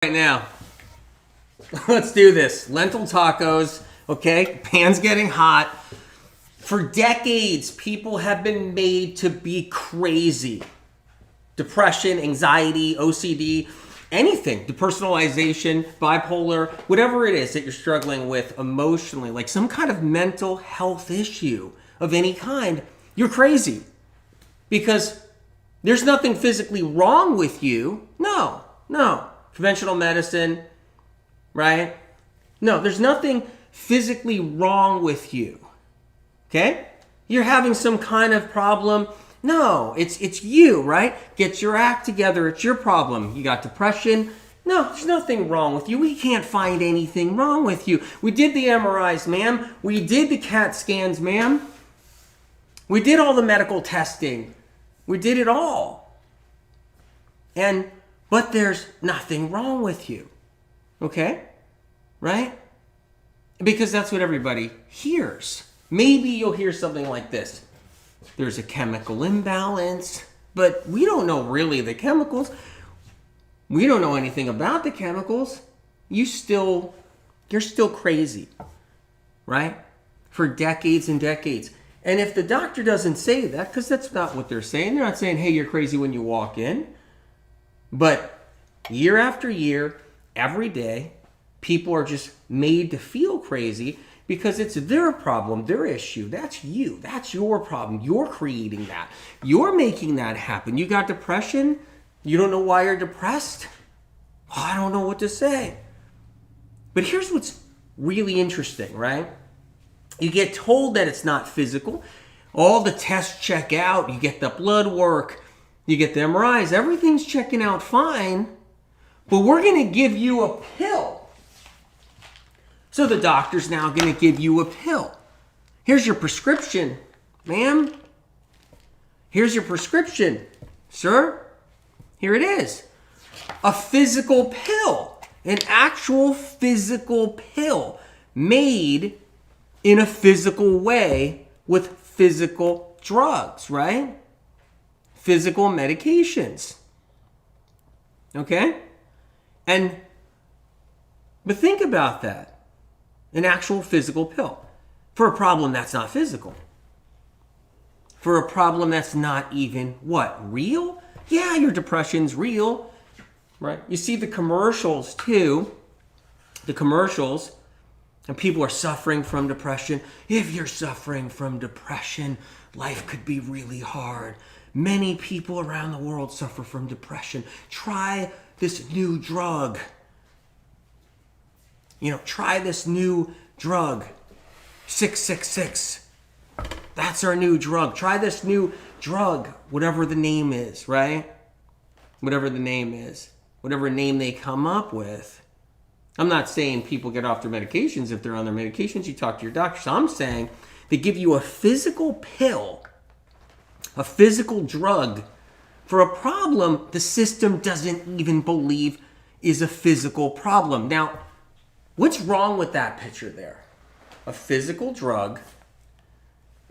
Right now. Let's do this. Lentil tacos, okay? Pan's getting hot. For decades, people have been made to be crazy. Depression, anxiety, OCD, anything. Depersonalization, bipolar, whatever it is that you're struggling with emotionally, like some kind of mental health issue of any kind, you're crazy. Because there's nothing physically wrong with you. No. Conventional medicine, right? No, there's nothing physically wrong with you. Okay? You're having some kind of problem. No, it's you, right? Get your act together. It's your problem. You got depression. No, there's nothing wrong with you. We can't find anything wrong with you. We did the MRIs, ma'am. We did the CAT scans, ma'am. We did all the medical testing. We did it all. But there's nothing wrong with you. Okay? Right? Because that's what everybody hears. Maybe you'll hear something like this. There's a chemical imbalance, but we don't know really the chemicals. We don't know anything about the chemicals. You're still crazy. Right? For decades and decades. And if the doctor doesn't say that, because that's not what they're saying. They're not saying, hey, you're crazy when you walk in. But year after year, every day, people are just made to feel crazy because it's their problem, their issue. That's you. That's your problem. You're creating that. You're making that happen. You got depression? You don't know why you're depressed? Oh, I don't know what to say. But here's what's really interesting, right? You get told that it's not physical. All the tests check out. You get the blood work. You get the MRIs. Everything's checking out fine. But we're going to give you a pill. So the doctor's now going to give you a pill. Here's your prescription, ma'am. Here's your prescription, sir. Here it is. A physical pill. An actual physical pill made in a physical way with physical drugs, right? Physical medications. Okay? But think about that. An actual physical pill. For a problem that's not physical. For a problem that's not even, what, real? Yeah, your depression's real. Right? You see the commercials too. The commercials. And people are suffering from depression. If you're suffering from depression, life could be really hard. Many people around the world suffer from depression. Try this new drug. Try this new drug. 666. That's our new drug. Try this new drug. Whatever the name is, right? Whatever the name is. Whatever name they come up with. I'm not saying people get off their medications if they're on their medications. You talk to your doctor. So I'm saying they give you a physical pill. A physical drug for a problem the system doesn't even believe is a physical problem. Now, what's wrong with that picture there? A physical drug,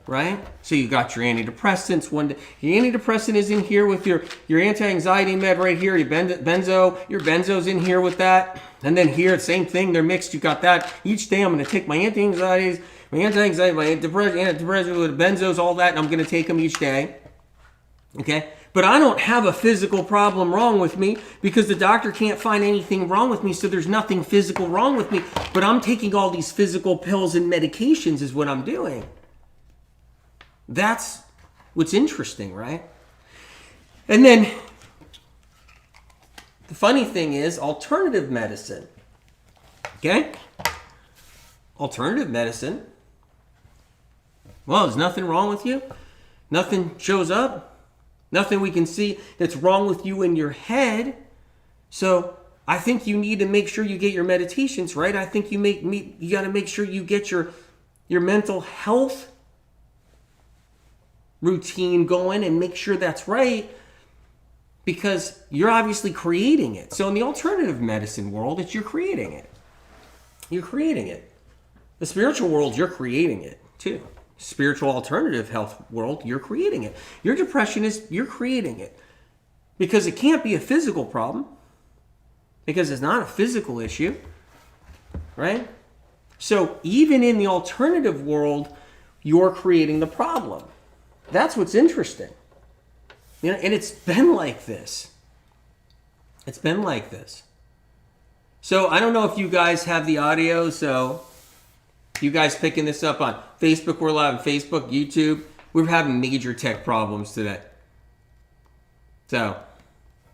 right? So you got your antidepressants. Your antidepressant is in here with your anti-anxiety med right here. Your benzo's in here with that. And then here, same thing. They're mixed. You got that. Each day I'm going to take my anti-anxiety, my antidepressant with benzos, all that, and I'm going to take them each day. Okay? But I don't have a physical problem wrong with me because the doctor can't find anything wrong with me, so there's nothing physical wrong with me. But I'm taking all these physical pills and medications is what I'm doing. That's what's interesting, right? And then the funny thing is alternative medicine. Okay? Alternative medicine. Well, there's nothing wrong with you. Nothing shows up. Nothing we can see that's wrong with you in your head. So I think you need to make sure you get your meditations right. I think you got to make sure you get your mental health routine going and make sure that's right because you're obviously creating it. So in the alternative medicine world, you're creating it. You're creating it. The spiritual world, you're creating it too. Spiritual alternative health world, you're creating it. Your depression you're creating it. Because it can't be a physical problem. because it's not a physical issue, right? So even in the alternative world, you're creating the problem. That's what's interesting. You know, and it's been like this. It's been like this. So I don't know if you guys have the audio, so you guys picking this up on Facebook, we're live on Facebook, YouTube. We're having major tech problems today. So,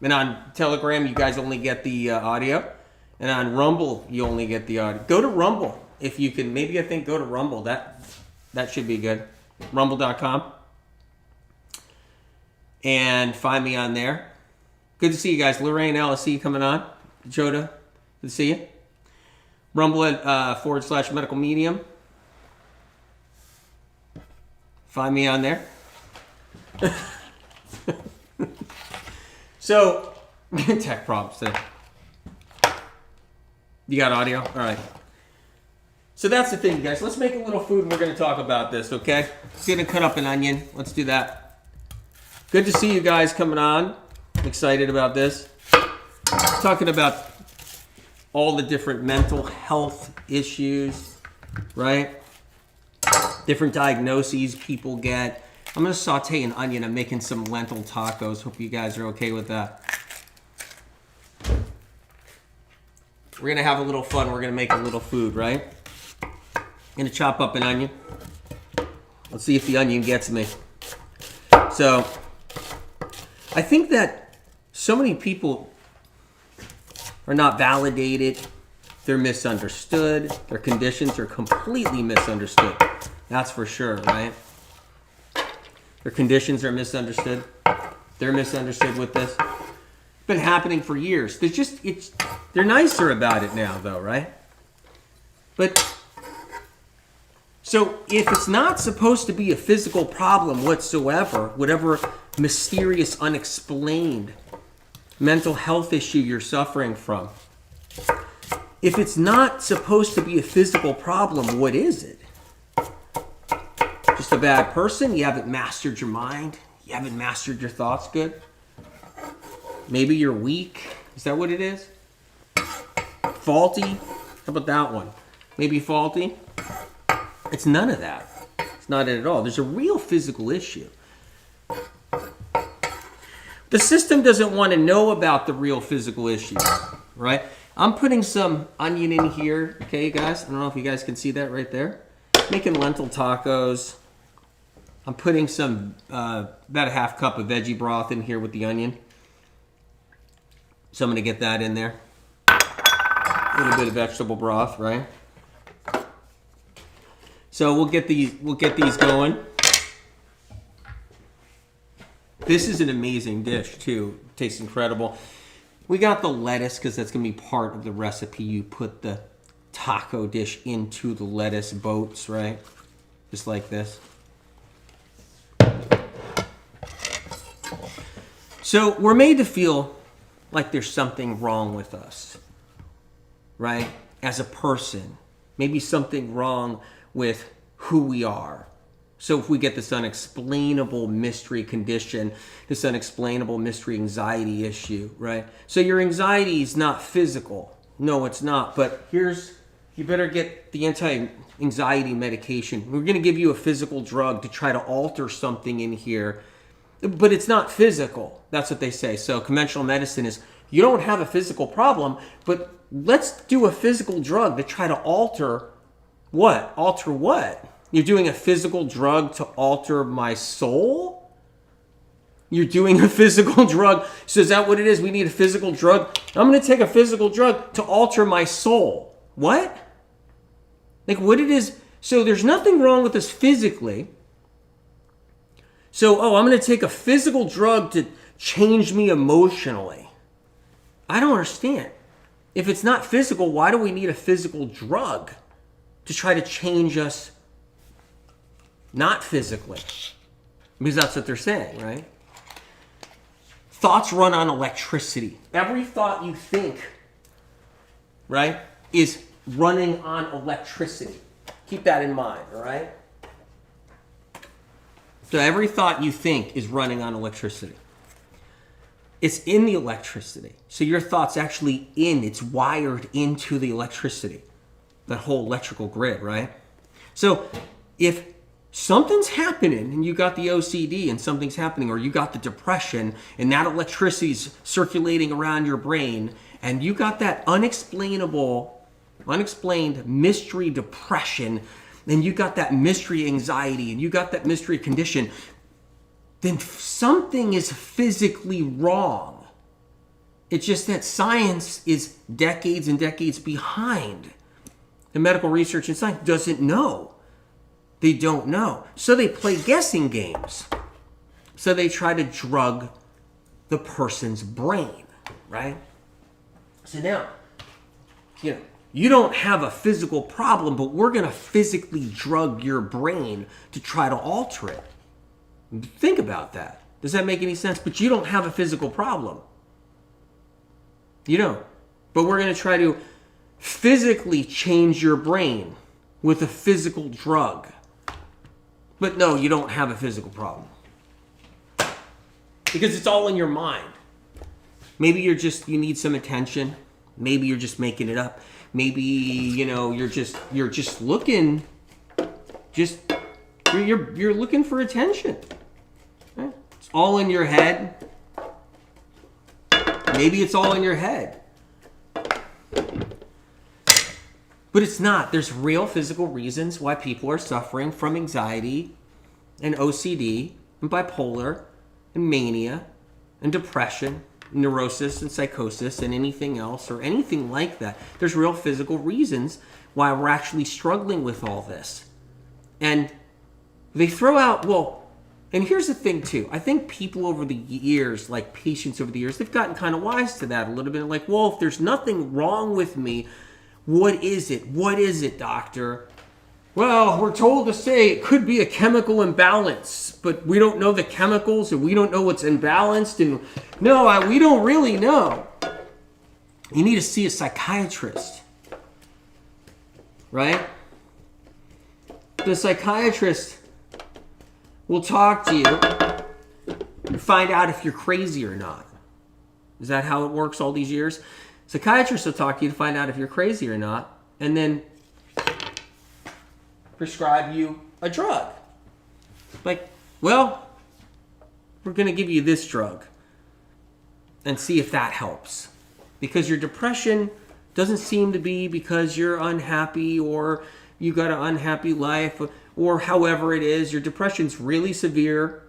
and on Telegram, you guys only get the audio. And on Rumble, you only get the audio. Go to Rumble if you can. Maybe I think go to Rumble. That should be good. Rumble.com. And find me on there. Good to see you guys. Lorraine, LSC coming on. Joda, good to see you. Rumble at /medical medium. Find me on there. So, tech problems today. You got audio? All right. So that's the thing, guys. Let's make a little food and we're going to talk about this, okay? Let's get to cut up an onion. Let's do that. Good to see you guys coming on. I'm excited about this. Talking about all the different mental health issues, right? Different diagnoses people get. I'm going to saute an onion. I'm making some lentil tacos. Hope you guys are okay with that. We're going to have a little fun. We're going to make a little food, right? I'm going to chop up an onion. Let's see if the onion gets me. So, I think that so many people are not validated. They're misunderstood. Their conditions are completely misunderstood. That's for sure, right? Their conditions are misunderstood. They're misunderstood with this. It's been happening for years. They're nicer about it now, though, right? But, so if it's not supposed to be a physical problem whatsoever, whatever mysterious, unexplained mental health issue you're suffering from, if it's not supposed to be a physical problem, what is it? Just a bad person? You haven't mastered your mind? You haven't mastered your thoughts good? Maybe you're weak? Is that what it is? Faulty? How about that one? Maybe faulty? It's none of that. It's not it at all. There's a real physical issue. The system doesn't want to know about the real physical issues, right? I'm putting some onion in here, okay, guys? I don't know if you guys can see that right there. Making lentil tacos. I'm putting some, about a half cup of veggie broth in here with the onion. So I'm going to get that in there. A little bit of vegetable broth, right? So we'll get these going. This is an amazing dish too. It tastes incredible. We got the lettuce because that's going to be part of the recipe. You put the taco dish into the lettuce boats, right? Just like this. So we're made to feel like there's something wrong with us, right? As a person. Maybe something wrong with who we are. So if we get this unexplainable mystery condition, this unexplainable mystery anxiety issue, right? So your anxiety is not physical. No, it's not. But you better get the anti-anxiety medication. We're going to give you a physical drug to try to alter something in here. But it's not physical. That's what they say. So conventional medicine is, you don't have a physical problem, but let's do a physical drug to try to alter what? Alter what? You're doing a physical drug to alter my soul? You're doing a physical drug. So is that what it is? We need a physical drug? I'm going to take a physical drug to alter my soul. What? Like what it is. So there's nothing wrong with us physically. So, I'm going to take a physical drug to change me emotionally. I don't understand. If it's not physical, why do we need a physical drug to try to change us not physically? Because that's what they're saying, right? Thoughts run on electricity. Every thought you think, right, is running on electricity. Keep that in mind, all right? So every thought you think is running on electricity. It's in the electricity. So your thought's actually it's wired into the electricity, that whole electrical grid, right? So if something's happening and you got the OCD and something's happening, or you got the depression and that electricity's circulating around your brain, and you got that unexplained mystery depression, and you got that mystery anxiety, and you got that mystery condition, then something is physically wrong. It's just that science is decades and decades behind. The medical research and science doesn't know. They don't know. So they play guessing games. So they try to drug the person's brain, right? So now, you don't have a physical problem, but we're going to physically drug your brain to try to alter it. Think about that. Does that make any sense? But you don't have a physical problem. You don't. But we're going to try to physically change your brain with a physical drug. But no, you don't have a physical problem. Because it's all in your mind. Maybe you need some attention. Maybe you're just making it up. Maybe, you're just looking, you're looking for attention. Right? It's all in your head. Maybe it's all in your head. But it's not. There's real physical reasons why people are suffering from anxiety and OCD and bipolar and mania and depression, neurosis and psychosis and anything else or anything like that. There's real physical reasons why we're actually struggling with all this. And they throw out, and here's the thing too. I think people over the years, like patients over the years, they've gotten kind of wise to that a little bit. Like, if there's nothing wrong with me, what is it? What is it, doctor? Well, we're told to say it could be a chemical imbalance, but we don't know the chemicals and we don't know what's imbalanced. And we don't really know. You need to see a psychiatrist, right? The psychiatrist will talk to you and find out if you're crazy or not. Is that how it works all these years? Psychiatrists will talk to you to find out if you're crazy or not, and then prescribe you a drug. Like, we're going to give you this drug and see if that helps. Because your depression doesn't seem to be because you're unhappy or you got an unhappy life or however it is. Your depression's really severe.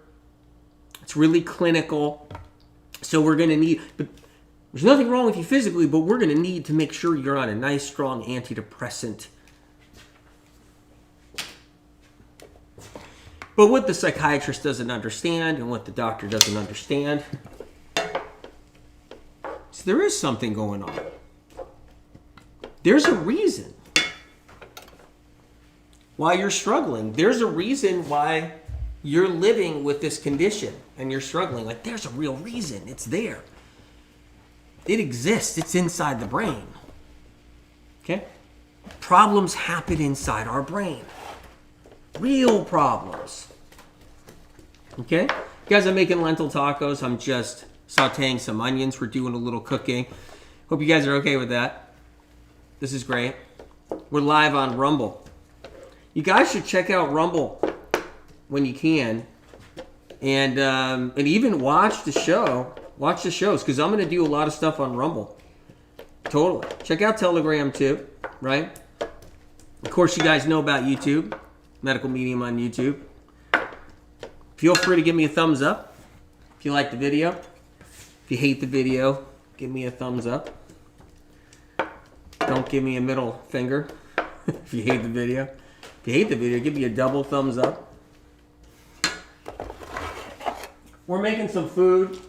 It's really clinical. So we're going to need... There's nothing wrong with you physically, but we're going to need to make sure you're on a nice, strong antidepressant. But what the psychiatrist doesn't understand and what the doctor doesn't understand is there is something going on. There's a reason why you're struggling. There's a reason why you're living with this condition and you're struggling. Like, there's a real reason. It's there. It exists. It's inside the brain. Okay? Problems happen inside our brain. Real problems. Okay? You guys, I'm making lentil tacos. I'm just sauteing some onions. We're doing a little cooking. Hope you guys are okay with that. This is great. We're live on Rumble. You guys should check out Rumble when you can. And even watch the show. Watch the shows, because I'm going to do a lot of stuff on Rumble. Totally. Check out Telegram, too, right? Of course, you guys know about YouTube. Medical Medium on YouTube. Feel free to give me a thumbs up if you like the video. If you hate the video, give me a thumbs up. Don't give me a middle finger if you hate the video. If you hate the video, give me a double thumbs up. We're making some food.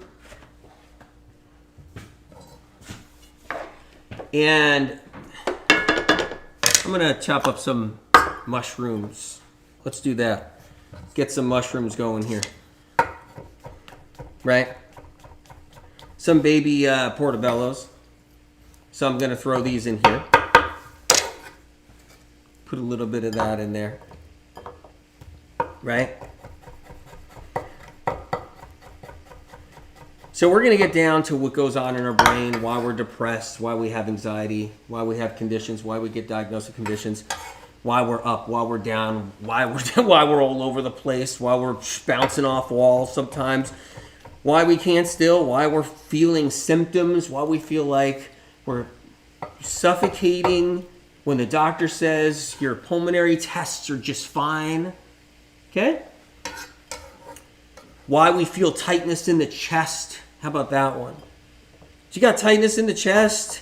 And I'm going to chop up some mushrooms. Let's do that. Get some mushrooms going here. Right? Some baby portobellos. So I'm going to throw these in here. Put a little bit of that in there. Right? So we're going to get down to what goes on in our brain, why we're depressed, why we have anxiety, why we have conditions, why we get diagnosed with conditions, why we're up, why we're down, why we're all over the place, why we're bouncing off walls sometimes, why we can't still, why we're feeling symptoms, why we feel like we're suffocating when the doctor says your pulmonary tests are just fine. Okay? Why we feel tightness in the chest. How about that one? You got tightness in the chest.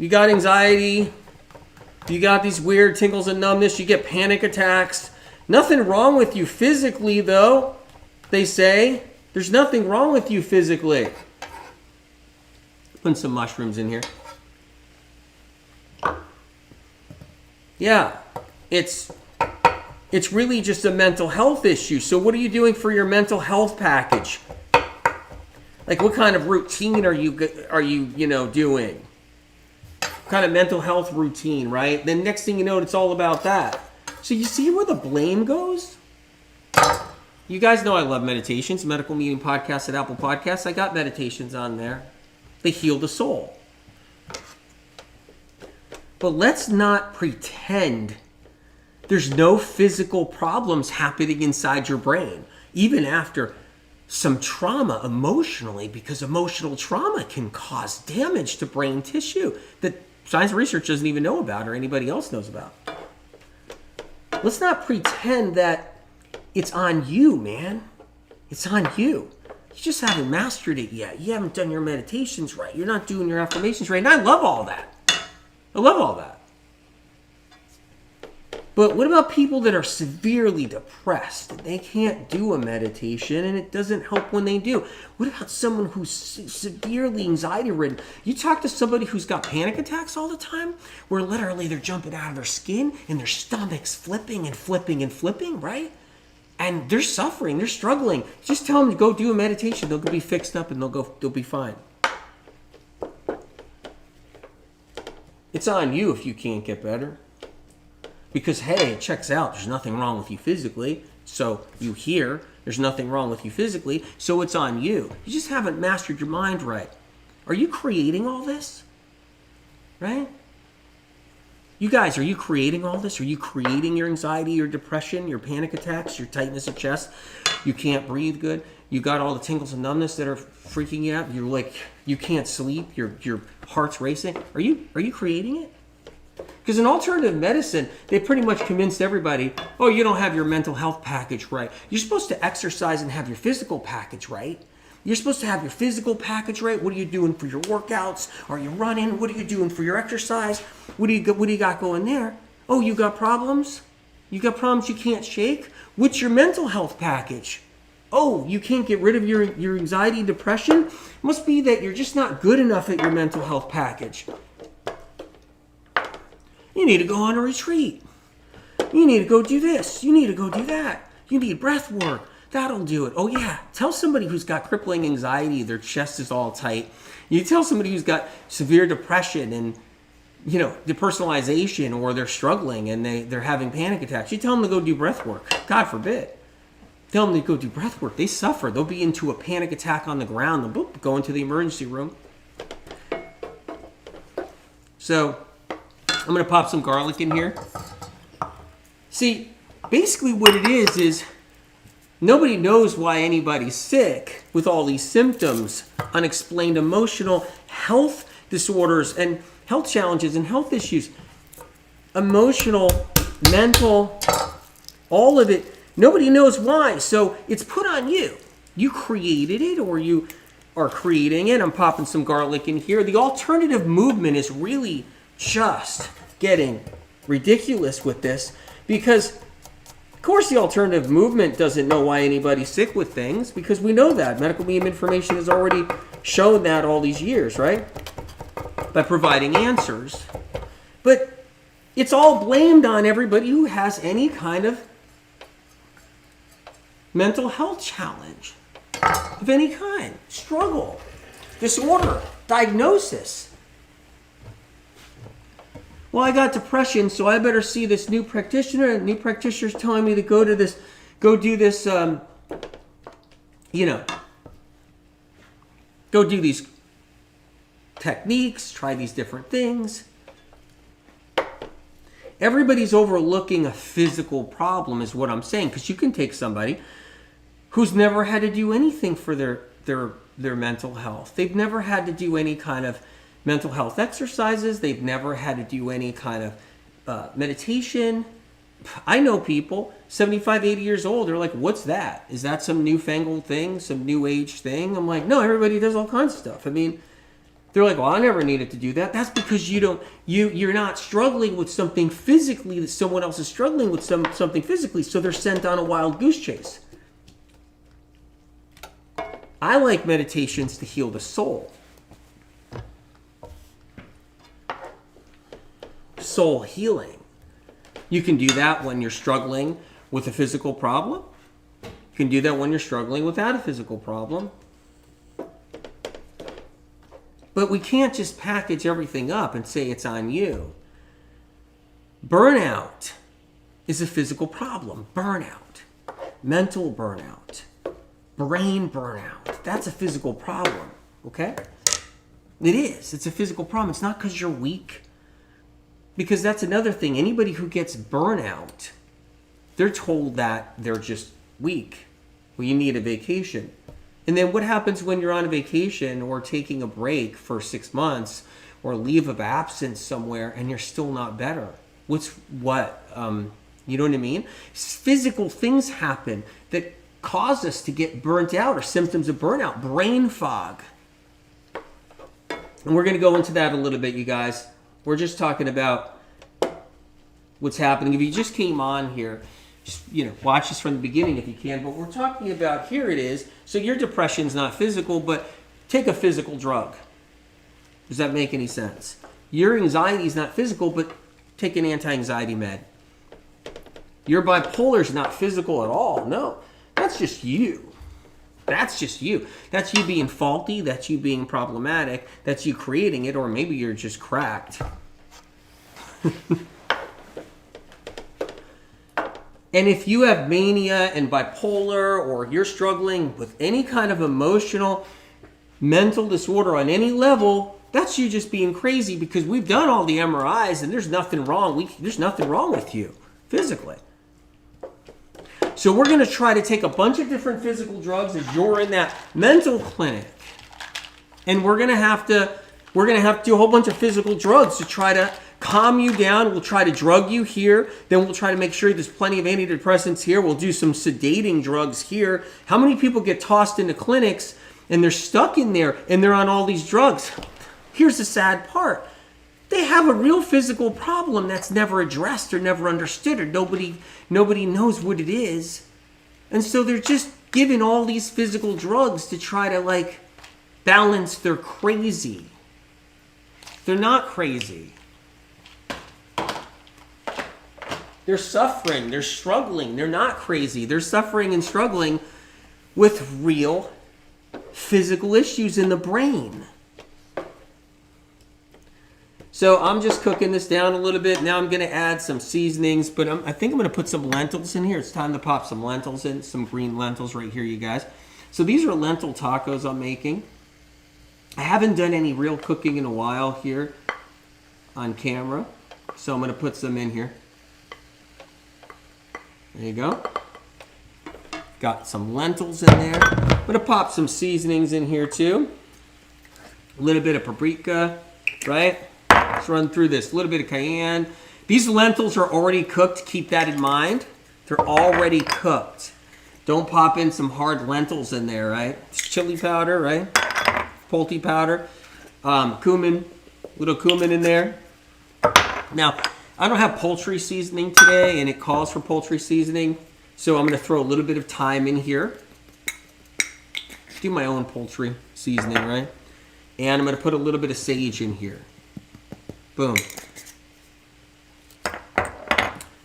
You got anxiety. You got these weird tingles and numbness. You get panic attacks. Nothing wrong with you physically, though. They say there's nothing wrong with you physically. Putting some mushrooms in here. Yeah, it's really just a mental health issue. So what are you doing for your mental health package? Like, what kind of routine are you doing? What kind of mental health routine, right? Then next thing you know, it's all about that. So you see where the blame goes? You guys know I love meditations, Medical Meeting Podcast at Apple Podcasts. I got meditations on there. They heal the soul. But let's not pretend there's no physical problems happening inside your brain, even after some trauma emotionally, because emotional trauma can cause damage to brain tissue that science research doesn't even know about or anybody else knows about. Let's not pretend that it's on you, man. It's on you. You just haven't mastered it yet. You haven't done your meditations right. You're not doing your affirmations right. And I love all that. I love all that. But what about people that are severely depressed? They can't do a meditation and it doesn't help when they do. What about someone who's severely anxiety ridden? You talk to somebody who's got panic attacks all the time, where literally they're jumping out of their skin and their stomach's flipping and flipping and flipping, right? And they're suffering, they're struggling. Just tell them to go do a meditation. They'll be fixed up and they'll be fine. It's on you if you can't get better. Because, hey, it checks out. There's nothing wrong with you physically. So you hear there's nothing wrong with you physically. So it's on you. You just haven't mastered your mind right. Are you creating all this? Right? You guys, are you creating all this? Are you creating your anxiety, your depression, your panic attacks, your tightness of chest? You can't breathe good. You got all the tingles and numbness that are freaking you out. You're like, you can't sleep. Your heart's racing. Are you creating it? Because in alternative medicine, they pretty much convinced everybody, oh, you don't have your mental health package right. You're supposed to exercise and have your physical package right. You're supposed to have your physical package right. What are you doing for your workouts? Are you running? What are you doing for your exercise? What do you got going there? Oh, you got problems? You got problems you can't shake? What's your mental health package? Oh, you can't get rid of your anxiety and depression? It must be that you're just not good enough at your mental health package. You need to go on a retreat. You need to go do this. You need to go do that. You need breath work. That'll do it. Oh, yeah. Tell somebody who's got crippling anxiety, their chest is all tight. You tell somebody who's got severe depression and, depersonalization, or they're struggling and they're having panic attacks. You tell them to go do breath work. God forbid. Tell them to go do breath work. They suffer. They'll be into a panic attack on the ground. They'll go into the emergency room. So I'm going to pop some garlic in here. See, basically what it is nobody knows why anybody's sick with all these symptoms, unexplained emotional health disorders and health challenges and health issues. Emotional, mental, all of it. Nobody knows why. So it's put on you. You created it, or you are creating it. I'm popping some garlic in here. The alternative movement is really just getting ridiculous with this, because of course the alternative movement doesn't know why anybody's sick with things, because we know that. Medical meme information has already shown that all these years, right? By providing answers. But it's all blamed on everybody who has any kind of mental health challenge of any kind, struggle, disorder, diagnosis. Well, I got depression, so I better see this new practitioner. The new practitioner's telling me to go do this, Go do these techniques, try these different things. Everybody's overlooking a physical problem is what I'm saying, because you can take somebody who's never had to do anything for their mental health. They've never had to do any kind of mental health exercises. They've never had to do any kind of meditation. I know people, 75, 80 years old, they're like, what's that? Is that some newfangled thing, some new age thing? I'm like, no, everybody does all kinds of stuff. I mean, they're like, well, I never needed to do that. That's because you're not struggling with something physically that someone else is struggling with something physically, so they're sent on a wild goose chase. I like meditations to heal the soul. Soul healing. You can do that when you're struggling with a physical problem. You can do that when you're struggling without a physical problem. But we can't just package everything up and say it's on you. Burnout is a physical problem. Burnout. Mental burnout. Brain burnout. That's a physical problem. Okay? It is. It's a physical problem. It's not because you're weak. Because that's another thing. Anybody who gets burnout, they're told that they're just weak. Well, you need a vacation. And then what happens when you're on a vacation or taking a break for 6 months or leave of absence somewhere and you're still not better? You know what I mean? Physical things happen that cause us to get burnt out, or symptoms of burnout. Brain fog. And we're going to go into that a little bit, you guys. We're just talking about what's happening. If you just came on here, just, watch this from the beginning if you can. But we're talking about, here it is. So your depression's not physical, but take a physical drug. Does that make any sense? Your anxiety is not physical, but take an anti-anxiety med. Your bipolar is not physical at all. No, that's just you. That's just you. That's you being faulty. That's you being problematic. That's you creating it, or maybe you're just cracked. And if you have mania and bipolar, or you're struggling with any kind of emotional, mental disorder on any level, that's you just being crazy, because we've done all the MRIs and there's nothing wrong. There's nothing wrong with you physically. So we're going to try to take a bunch of different physical drugs as you're in that mental clinic. And we're going to have to do a whole bunch of physical drugs to try to calm you down. We'll try to drug you here. Then we'll try to make sure there's plenty of antidepressants here. We'll do some sedating drugs here. How many people get tossed into clinics and they're stuck in there and they're on all these drugs? Here's the sad part. They have a real physical problem that's never addressed or never understood, or nobody knows what it is. And so they're just given all these physical drugs to try to balance their crazy. They're not crazy. They're suffering, they're struggling, they're not crazy. They're suffering and struggling with real physical issues in the brain. So I'm just cooking this down a little bit. Now I'm going to add some seasonings, but I think I'm going to put some lentils in here. It's time to pop some lentils in, some green lentils right here, you guys. So these are lentil tacos I'm making. I haven't done any real cooking in a while here on camera, so I'm going to put some in here. There you go. Got some lentils in there. I'm going to pop some seasonings in here too. A little bit of paprika, right? Let's run through this. A little bit of cayenne. These lentils are already cooked. Keep that in mind. They're already cooked. Don't pop in some hard lentils in there, right? It's chili powder, right? Poultry powder. Cumin. Little cumin in there. Now, I don't have poultry seasoning today, and it calls for poultry seasoning. So I'm going to throw a little bit of thyme in here. Do my own poultry seasoning, right? And I'm going to put a little bit of sage in here. Boom.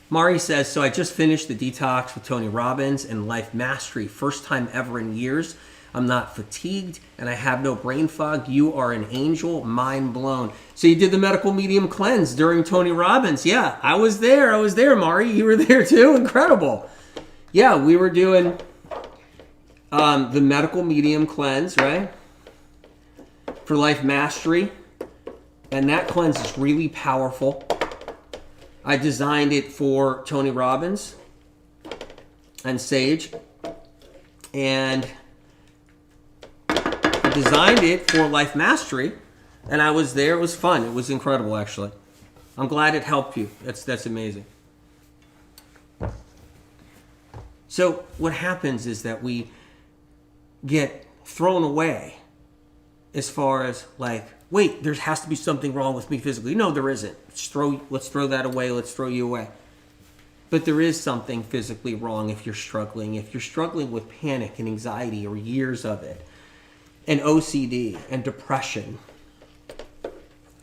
Mari says, so I just finished the detox with Tony Robbins and Life Mastery. First time ever in years. I'm not fatigued and I have no brain fog. You are an angel. Mind blown. So you did the medical medium cleanse during Tony Robbins. Yeah, I was there, Mari. You were there too. Incredible. Yeah, we were doing the medical medium cleanse, right? for Life Mastery. And that cleanse is really powerful. I designed it for Tony Robbins and Sage. And I designed it for Life Mastery. And I was there. It was fun. It was incredible, actually. I'm glad it helped you. That's amazing. So what happens is that we get thrown away as far as like, wait, there has to be something wrong with me physically. No, there isn't. Let's throw that away. Let's throw you away. But there is something physically wrong if you're struggling. If you're struggling with panic and anxiety or years of it, and OCD and depression.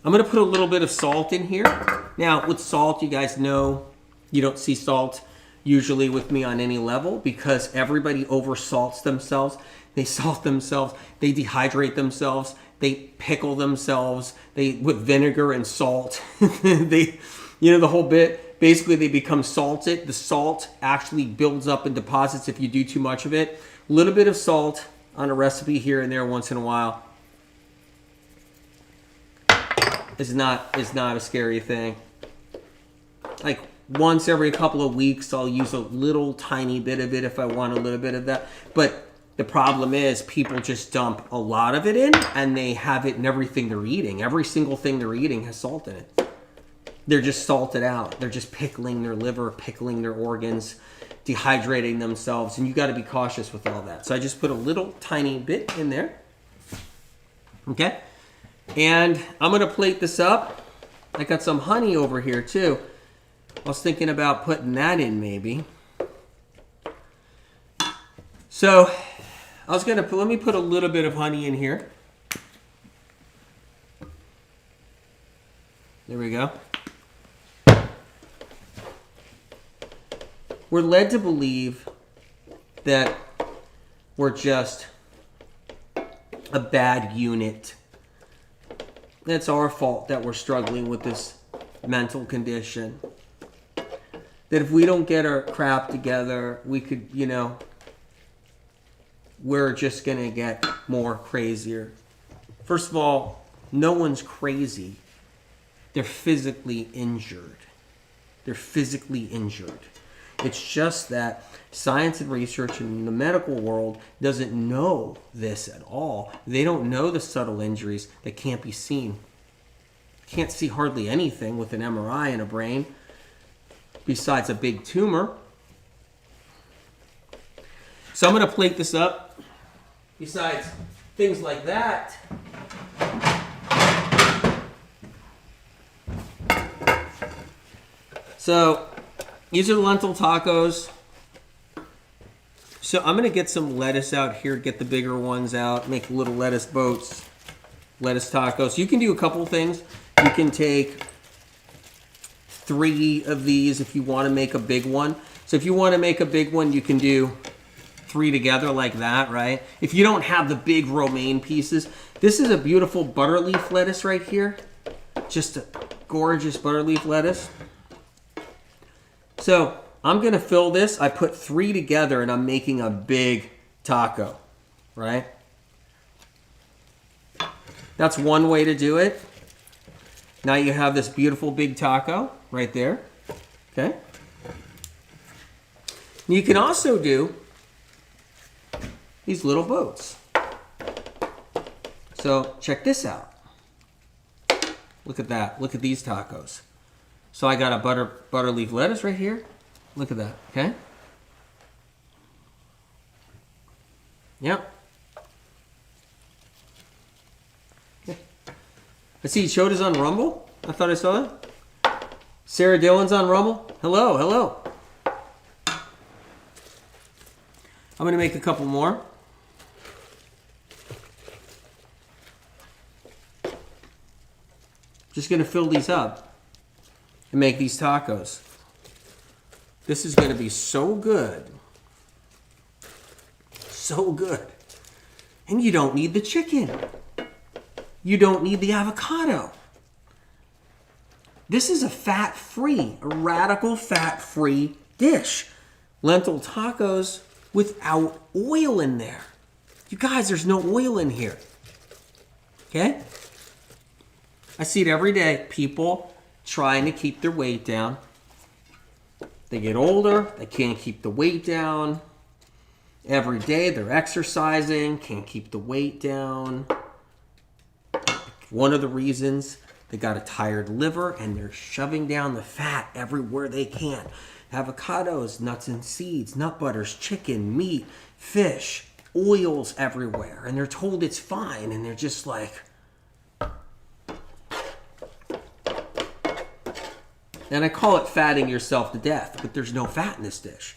I'm going to put a little bit of salt in here. Now, with salt, you guys know you don't see salt usually with me on any level because everybody oversalts themselves. They salt themselves. They dehydrate themselves. They pickle themselves. With vinegar and salt. The whole bit. Basically, they become salted. The salt actually builds up and deposits if you do too much of it. A little bit of salt on a recipe here and there once in a while is not a scary thing. Like once every couple of weeks, I'll use a little tiny bit of it if I want a little bit of that. But the problem is people just dump a lot of it in and they have it in everything they're eating. Every single thing they're eating has salt in it. They're just salted out. They're just pickling their liver, pickling their organs, dehydrating themselves. And you got to be cautious with all that. So I just put a little tiny bit in there. Okay. And I'm going to plate this up. I got some honey over here too. I was thinking about putting that in maybe. So I was going to let me put a little bit of honey in here. There we go. We're led to believe that we're just a bad unit. It's our fault that we're struggling with this mental condition. That if we don't get our crap together, we could, we're just going to get more crazier. First of all, no one's crazy. They're physically injured. They're physically injured. It's just that science and research in the medical world doesn't know this at all. They don't know the subtle injuries that can't be seen. Can't see hardly anything with an MRI in a brain besides a big tumor. So I'm going to plate this up. Besides things like that, so these are lentil tacos. So I'm going to get some lettuce out here, get the bigger ones out, make little lettuce boats, lettuce tacos. You can do a couple things. You can take 3 of these if you want to make a big one. So if you want to make a big one, you can do 3 together like that, right? If you don't have the big romaine pieces, this is a beautiful butterleaf lettuce right here. Just a gorgeous butterleaf lettuce. So I'm going to fill this. I put 3 together and I'm making a big taco, right? That's one way to do it. Now you have this beautiful big taco right there, okay? You can also do these little boats. So check this out. Look at that. Look at these tacos. So I got a butterleaf lettuce right here. Look at that, okay? Yep. Yeah. I see Choda's on Rumble. I thought I saw that. Sarah Dillon's on Rumble. Hello, hello. I'm going to make a couple more. Just going to fill these up and make these tacos. This is going to be so good. So good. And you don't need the chicken. You don't need the avocado. This is a fat-free, a radical fat-free dish. Lentil tacos without oil in there. You guys, there's no oil in here. Okay? I see it every day. People trying to keep their weight down. They get older. They can't keep the weight down. Every day they're exercising. Can't keep the weight down. One of the reasons, they got a tired liver and they're shoving down the fat everywhere they can. Avocados, nuts and seeds, nut butters, chicken, meat, fish, oils everywhere. And they're told it's fine. And they're just like... And I call it fatting yourself to death, but there's no fat in this dish.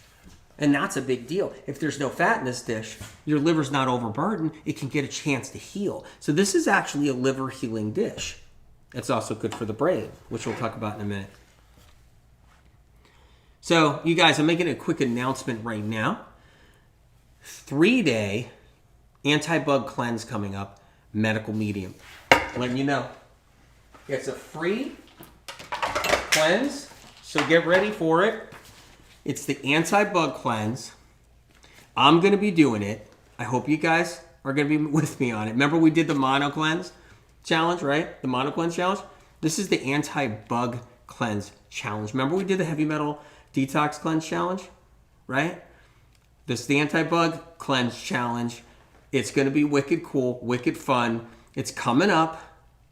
And that's a big deal. If there's no fat in this dish, your liver's not overburdened. It can get a chance to heal. So this is actually a liver healing dish. It's also good for the brain, which we'll talk about in a minute. So you guys, I'm making a quick announcement right now. 3-day anti-bug cleanse coming up, medical medium. Letting you know. It's a free cleanse, so get ready for it. It's the anti-bug cleanse. I'm going to be doing it. I hope you guys are going to be with me on it. Remember we did the mono cleanse challenge, right? The mono cleanse challenge. This is the anti-bug cleanse challenge. Remember we did the heavy metal detox cleanse challenge, right? This is the anti-bug cleanse challenge. It's going to be wicked cool, wicked fun. It's coming up.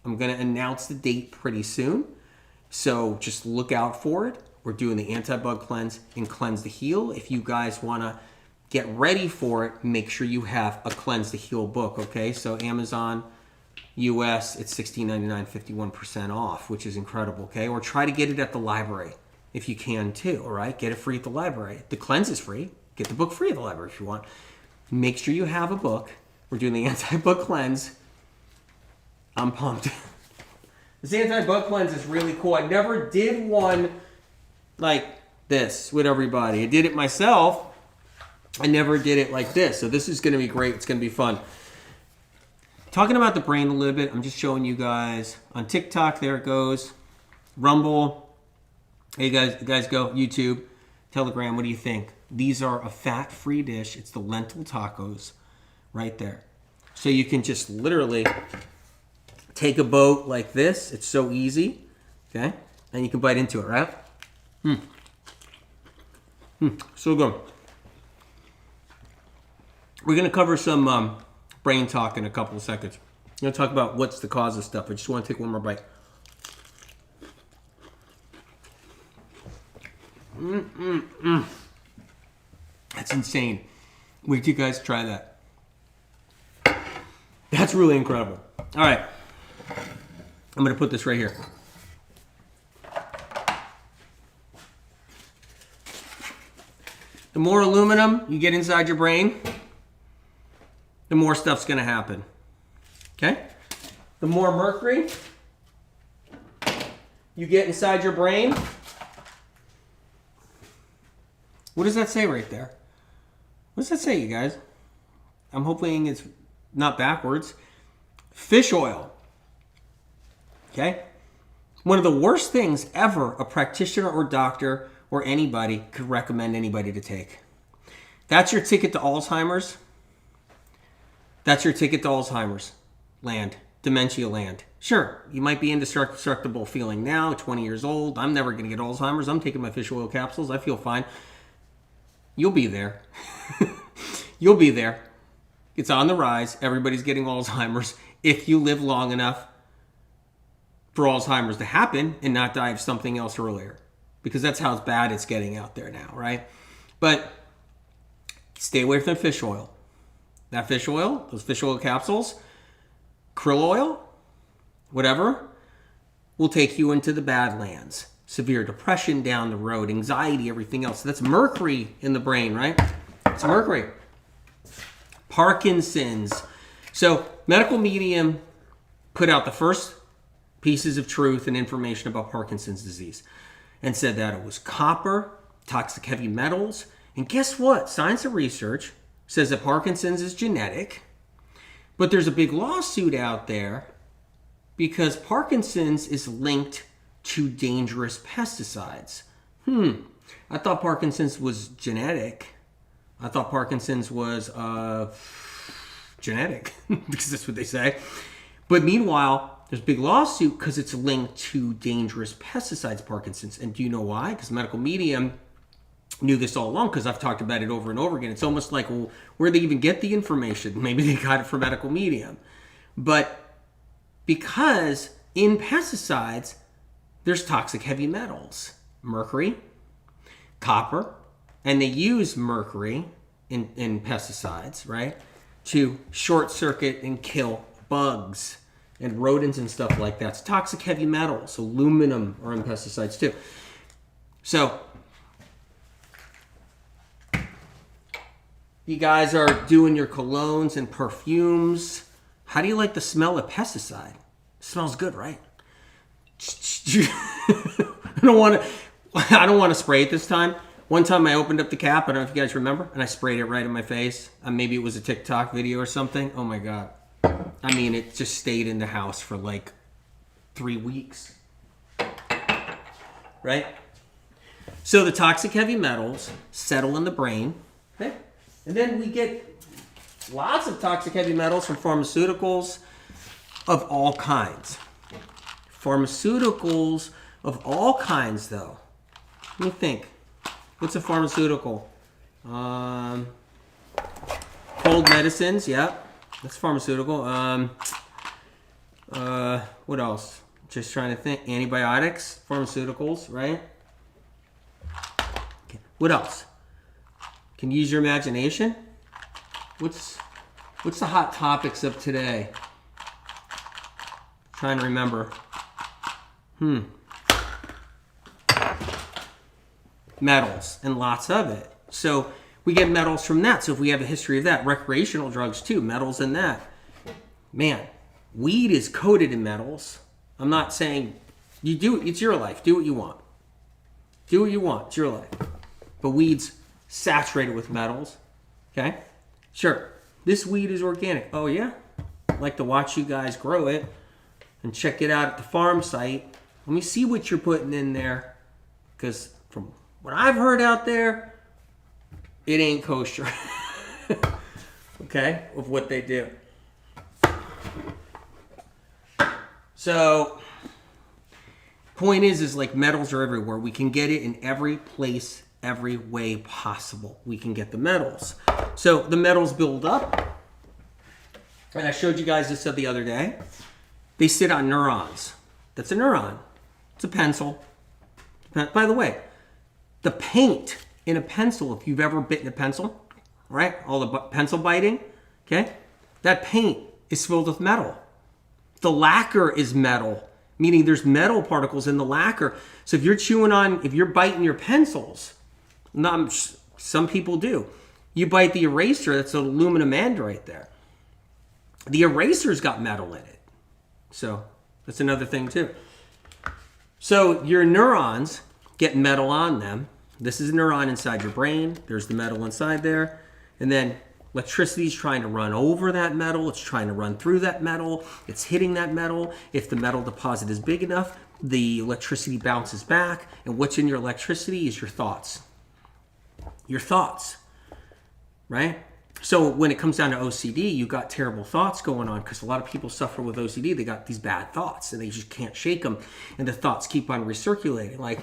I'm going to announce the date pretty soon. So just look out for it. We're doing the anti-bug cleanse and cleanse to heal. If you guys want to get ready for it, make sure you have a cleanse to heal book, okay? So Amazon US, it's $16.99, 51% off, which is incredible, okay? Or try to get it at the library if you can too, all right? Get it free at the library. The cleanse is free. Get the book free at the library if you want. Make sure you have a book. We're doing the anti-bug cleanse. I'm pumped. This anti-bug cleanse is really cool. I never did one like this with everybody. I did it myself. I never did it like this. So this is going to be great. It's going to be fun. Talking about the brain a little bit, I'm just showing you guys on TikTok. There it goes. Rumble. Hey guys go. YouTube. Telegram. What do you think? These are a fat-free dish. It's the lentil tacos right there. So you can just literally take a boat like this. It's so easy. Okay? And you can bite into it, right? So good. We're going to cover some brain talk in a couple of seconds. I'm going to talk about what's the cause of stuff. I just want to take one more bite. That's insane. Wait till you guys try that. That's really incredible. All right. I'm going to put this right here. The more aluminum you get inside your brain, the more stuff's going to happen. Okay? The more mercury you get inside your brain. What does that say right there? What does that say, you guys? I'm hoping it's not backwards. Fish oil. Okay? One of the worst things ever a practitioner or doctor or anybody could recommend anybody to take. That's your ticket to Alzheimer's. That's your ticket to Alzheimer's land, dementia land. Sure, you might be indestructible feeling now, 20 years old. I'm never going to get Alzheimer's. I'm taking my fish oil capsules. I feel fine. You'll be there. You'll be there. It's on the rise. Everybody's getting Alzheimer's if you live long enough for Alzheimer's to happen and not die of something else earlier. Because that's how bad it's getting out there now, right? But stay away from fish oil. That fish oil, those fish oil capsules, krill oil, whatever, will take you into the Badlands. Severe depression down the road, anxiety, everything else. So that's mercury in the brain, right? It's mercury. Parkinson's. So Medical Medium put out the first pieces of truth and information about Parkinson's disease and said that it was copper, toxic heavy metals, and guess what? Science and research says that Parkinson's is genetic, but there's a big lawsuit out there because Parkinson's is linked to dangerous pesticides. I thought Parkinson's was genetic. I thought Parkinson's was genetic because that's what they say. But meanwhile, there's a big lawsuit because it's linked to dangerous pesticides, Parkinson's. And do you know why? Because medical medium knew this all along, because I've talked about it over and over again. It's almost like, well, where they even get the information? Maybe they got it from medical medium. But because in pesticides, there's toxic heavy metals, mercury, copper, and they use mercury in pesticides, right, to short circuit and kill bugs and rodents and stuff like that. It's toxic heavy metals. Aluminum are in pesticides too. So you guys are doing your colognes and perfumes. How do you like the smell of pesticide? It smells good, right? I don't want to spray it this time. One time I opened up the cap, I don't know if you guys remember, and I sprayed it right in my face. Maybe it was a TikTok video or something. Oh my God. I mean, it just stayed in the house for like 3 weeks. Right? So the toxic heavy metals settle in the brain. Okay? And then we get lots of toxic heavy metals from pharmaceuticals of all kinds. Pharmaceuticals of all kinds, though. Let me think. What's a pharmaceutical? Cold medicines, yeah. That's pharmaceutical. What else? Just trying to think. Antibiotics, pharmaceuticals, right? Okay. What else? Can you use your imagination? What's the hot topics of today? Trying to remember. Metals, and lots of it. So we get metals from that. So if we have a history of that, recreational drugs too, metals in that. Man, weed is coated in metals. I'm not saying you do. It's your life. Do what you want. Do what you want. It's your life. But weed's saturated with metals. Okay? Sure. This weed is organic. Oh yeah? I'd like to watch you guys grow it and check it out at the farm site. Let me see what you're putting in there. Because from what I've heard out there, it ain't kosher. Okay? Of what they do. So, point is like metals are everywhere. We can get it in every place, every way possible. We can get the metals. So the metals build up. And I showed you guys this the other day. They sit on neurons. That's a neuron. It's a pencil. By the way, the paint in a pencil, if you've ever bitten a pencil, right? All the pencil biting, okay? That paint is filled with metal. The lacquer is metal, meaning there's metal particles in the lacquer. So if you're biting your pencils, some people do. You bite the eraser, that's an aluminum end right there. The eraser's got metal in it. So that's another thing too. So your neurons get metal on them. This is a neuron inside your brain. There's the metal inside there. And then electricity is trying to run over that metal. It's trying to run through that metal. It's hitting that metal. If the metal deposit is big enough, the electricity bounces back. And what's in your electricity is your thoughts. Your thoughts, right? So when it comes down to OCD, you got terrible thoughts going on because a lot of people suffer with OCD. They got these bad thoughts and they just can't shake them. And the thoughts keep on recirculating. Like,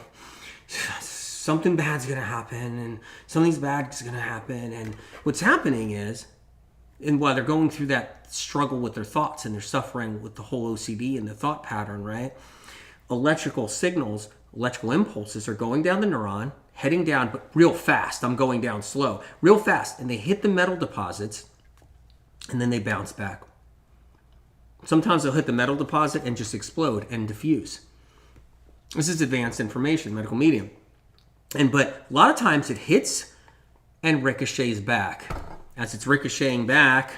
something bad's going to happen and something's bad is going to happen. And what's happening is, and while they're going through that struggle with their thoughts and they're suffering with the whole OCD and the thought pattern, right? Electrical signals, electrical impulses are going down the neuron, heading down, but real fast. I'm going down slow, real fast. And they hit the metal deposits and then they bounce back. Sometimes they'll hit the metal deposit and just explode and diffuse. This is advanced information, medical medium. But a lot of times it hits and ricochets back. As it's ricocheting back,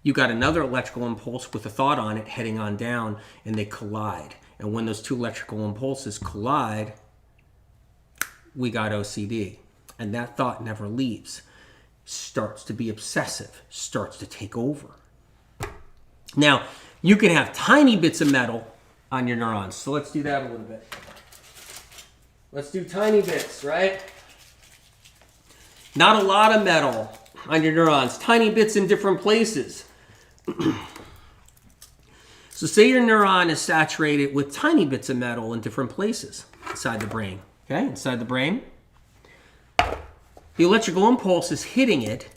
you got another electrical impulse with a thought on it heading on down and they collide. And when those two electrical impulses collide, we got OCD. And that thought never leaves. Starts to be obsessive. Starts to take over. Now, you can have tiny bits of metal on your neurons. So let's do that a little bit. Let's do tiny bits, right? Not a lot of metal on your neurons. Tiny bits in different places. So say your neuron is saturated with tiny bits of metal in different places inside the brain. Okay, inside the brain. The electrical impulse is hitting it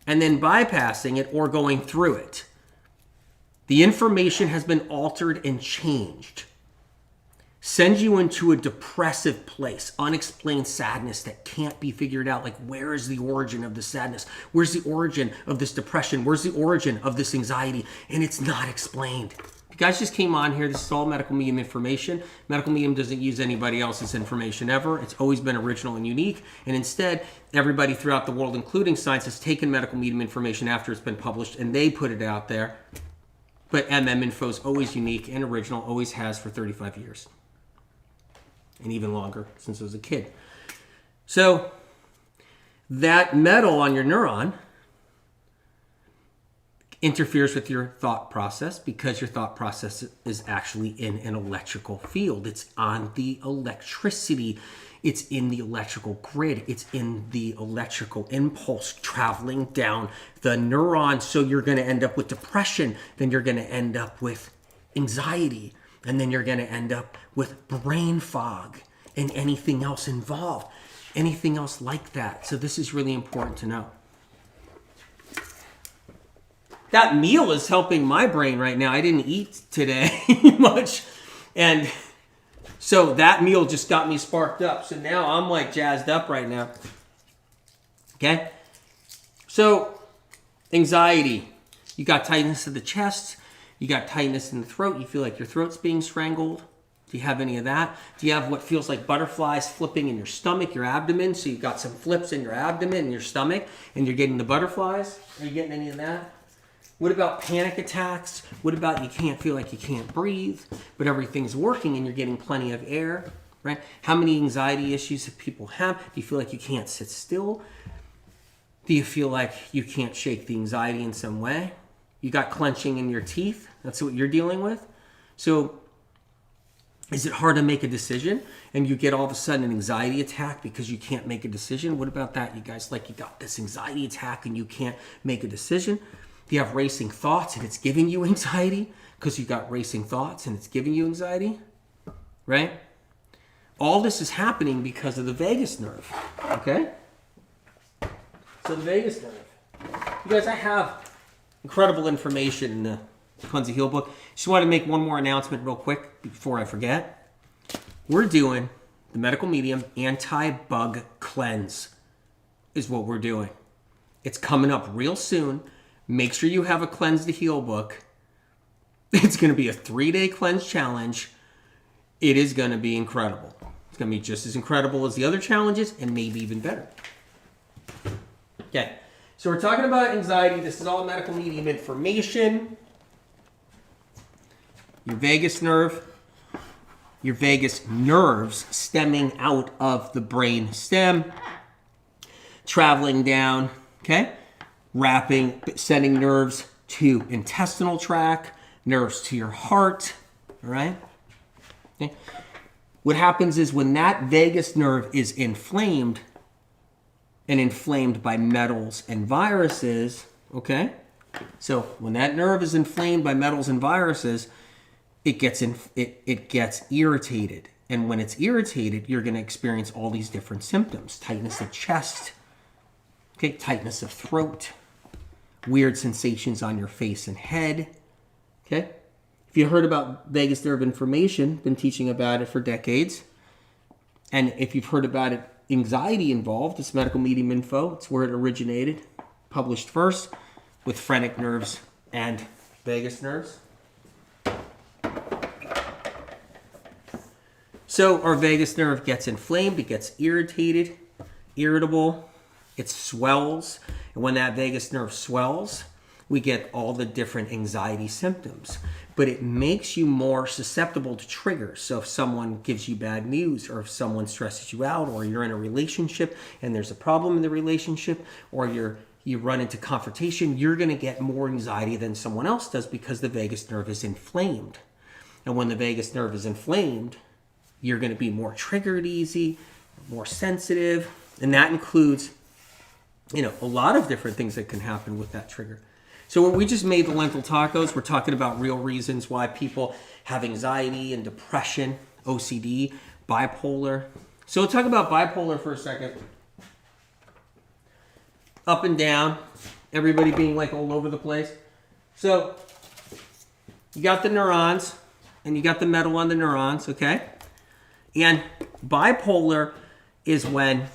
and then bypassing it or going through it. The information has been altered and changed. Sends you into a depressive place, unexplained sadness that can't be figured out. Like, where is the origin of the sadness? Where's the origin of this depression? Where's the origin of this anxiety? And it's not explained. You guys just came on here. This is all Medical Medium information. Medical Medium doesn't use anybody else's information ever. It's always been original and unique. And instead, everybody throughout the world, including science, has taken Medical Medium information after it's been published and they put it out there. But MM info is always unique and original, always has for 35 years. And even longer since I was a kid. So that metal on your neuron interferes with your thought process because your thought process is actually in an electrical field. It's on the electricity. It's in the electrical grid. It's in the electrical impulse traveling down the neuron. So you're going to end up with depression. Then you're going to end up with anxiety. And then you're going to end up with brain fog and anything else involved. Anything else like that. So this is really important to know. That meal is helping my brain right now. I didn't eat today much. And so that meal just got me sparked up. So now I'm like jazzed up right now. Okay? So anxiety. You got tightness of the chest. You got tightness in the throat. You feel like your throat's being strangled. Do you have any of that? Do you have what feels like butterflies flipping in your stomach, your abdomen? So you've got some flips in your abdomen and your stomach, and you're getting the butterflies? Are you getting any of that? What about panic attacks? What about you can't feel like you can't breathe, but everything's working and you're getting plenty of air, right? How many anxiety issues do people have? Do you feel like you can't sit still? Do you feel like you can't shake the anxiety in some way? You got clenching in your teeth? That's what you're dealing with? So is it hard to make a decision and you get all of a sudden an anxiety attack because you can't make a decision? What about that, you guys? Like you got this anxiety attack and you can't make a decision? Do you have racing thoughts and it's giving you anxiety because you got racing thoughts and it's giving you anxiety? Right? All this is happening because of the vagus nerve. Okay? So the vagus nerve. You guys, I have incredible information in the Cleanse Heal book. Just want to make one more announcement real quick before I forget. We're doing the Medical Medium Anti-Bug Cleanse is what we're doing. It's coming up real soon. Make sure you have a Cleanse to Heal book. It's going to be a 3-day cleanse challenge. It is going to be incredible. It's going to be just as incredible as the other challenges and maybe even better. Okay. So we're talking about anxiety. This is all Medical Medium information. Your vagus nerve. Your vagus nerves stemming out of the brain stem. Traveling down. Okay. Sending nerves to intestinal tract, nerves to your heart, all right? Okay. What happens is when that vagus nerve is inflamed, and inflamed by metals and viruses, okay? So when that nerve is inflamed by metals and viruses, it gets irritated. And when it's irritated, you're going to experience all these different symptoms. Tightness of chest, okay, tightness of throat, weird sensations on your face and head, okay? If you heard about vagus nerve inflammation, been teaching about it for decades, and if you've heard about it, anxiety involved, it's Medical Medium info, it's where it originated, published first, with phrenic nerves and vagus nerves. So our vagus nerve gets inflamed, it gets irritated, irritable, it swells. And when that vagus nerve swells, we get all the different anxiety symptoms. But it makes you more susceptible to triggers. So if someone gives you bad news, or if someone stresses you out, or you're in a relationship and there's a problem in the relationship, or you run into confrontation, you're going to get more anxiety than someone else does because the vagus nerve is inflamed. And when the vagus nerve is inflamed, you're going to be more triggered easy, more sensitive, and that includes a lot of different things that can happen with that trigger. So when we just made the lentil tacos, we're talking about real reasons why people have anxiety and depression, OCD, bipolar. So we'll talk about bipolar for a second. Up and down, everybody being like all over the place. So you got the neurons and you got the metal on the neurons, okay? And bipolar is when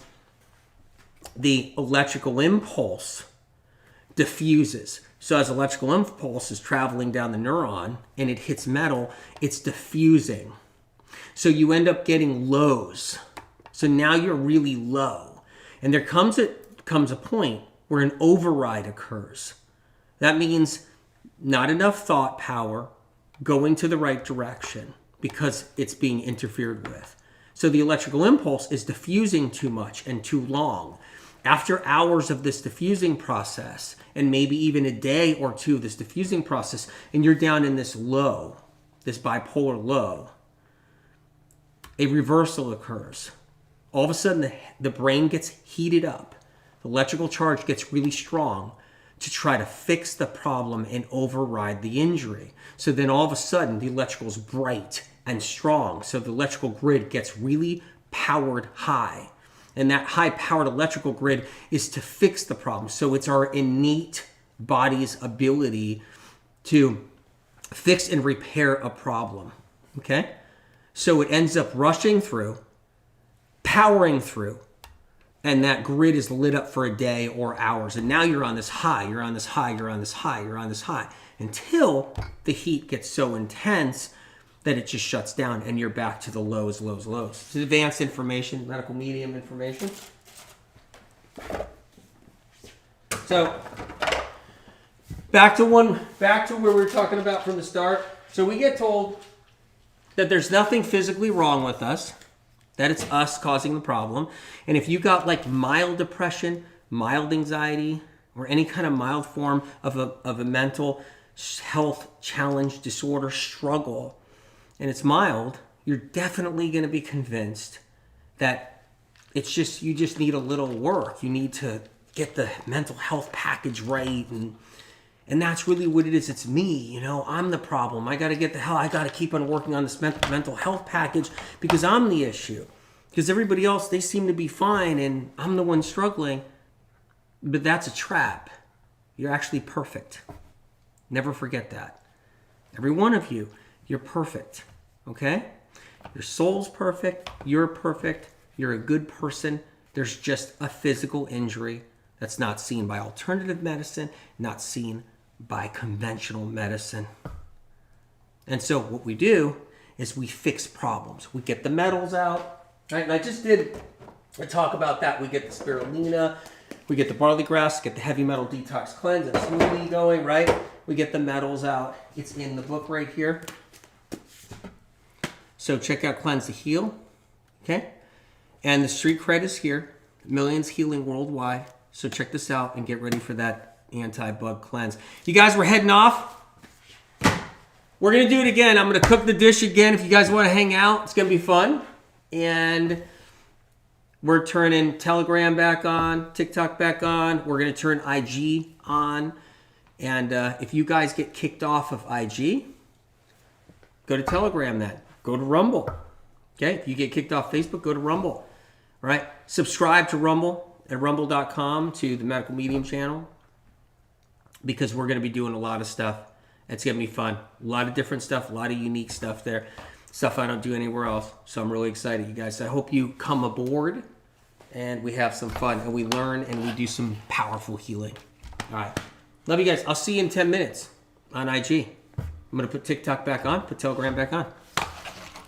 the electrical impulse diffuses. So as electrical impulse is traveling down the neuron and it hits metal, it's diffusing. So you end up getting lows. So now you're really low. And there comes a point where an override occurs. That means not enough thought power going to the right direction because it's being interfered with. So the electrical impulse is diffusing too much and too long. After hours of this diffusing process, and maybe even a day or two of this diffusing process, and you're down in this low, this bipolar low, a reversal occurs. All of a sudden, the brain gets heated up. The electrical charge gets really strong to try to fix the problem and override the injury. So then all of a sudden, the electrical is bright and strong. So the electrical grid gets really powered high. And that high-powered electrical grid is to fix the problem. So it's our innate body's ability to fix and repair a problem, okay? So it ends up rushing through, powering through, and that grid is lit up for a day or hours. And now you're on this high, you're on this high, you're on this high, you're on this high, until the heat gets so intense that it just shuts down and you're back to the lows, lows, lows. It's advanced information, medical medium information. So back to where we were talking about from the start. So we get told that there's nothing physically wrong with us, that it's us causing the problem. And if you got like mild depression, mild anxiety, or any kind of mild form of a mental health challenge, disorder, struggle, and it's mild, you're definitely going to be convinced that it's just, you just need a little work. You need to get the mental health package right. And that's really what it is. It's me, you know, I'm the problem. I got to get the hell, I got to keep on working on this mental health package because I'm the issue. Because everybody else, they seem to be fine and I'm the one struggling. But that's a trap. You're actually perfect. Never forget that. Every one of you, you're perfect, okay? Your soul's perfect, you're perfect, you're a good person. There's just a physical injury that's not seen by alternative medicine, not seen by conventional medicine. And so what we do is we fix problems. We get the metals out, right? And I just did a talk about that. We get the spirulina, we get the barley grass, get the heavy metal detox cleanse and smoothie going, right? We get the metals out. It's in the book right here. So check out Cleanse to Heal, okay? And the street cred is here. Millions healing worldwide. So check this out and get ready for that anti-bug cleanse. You guys, we're heading off. We're going to do it again. I'm going to cook the dish again. If you guys want to hang out, it's going to be fun. And we're turning Telegram back on, TikTok back on. We're going to turn IG on. And if you guys get kicked off of IG, go to Telegram then. Go to Rumble. Okay? If you get kicked off Facebook, go to Rumble. All right? Subscribe to Rumble at rumble.com to the Medical Medium channel because we're going to be doing a lot of stuff. It's going to be fun. A lot of different stuff, a lot of unique stuff there. Stuff I don't do anywhere else. So I'm really excited, you guys. I hope you come aboard and we have some fun and we learn and we do some powerful healing. All right. Love you guys. I'll see you in 10 minutes on IG. I'm going to put TikTok back on, put Telegram back on.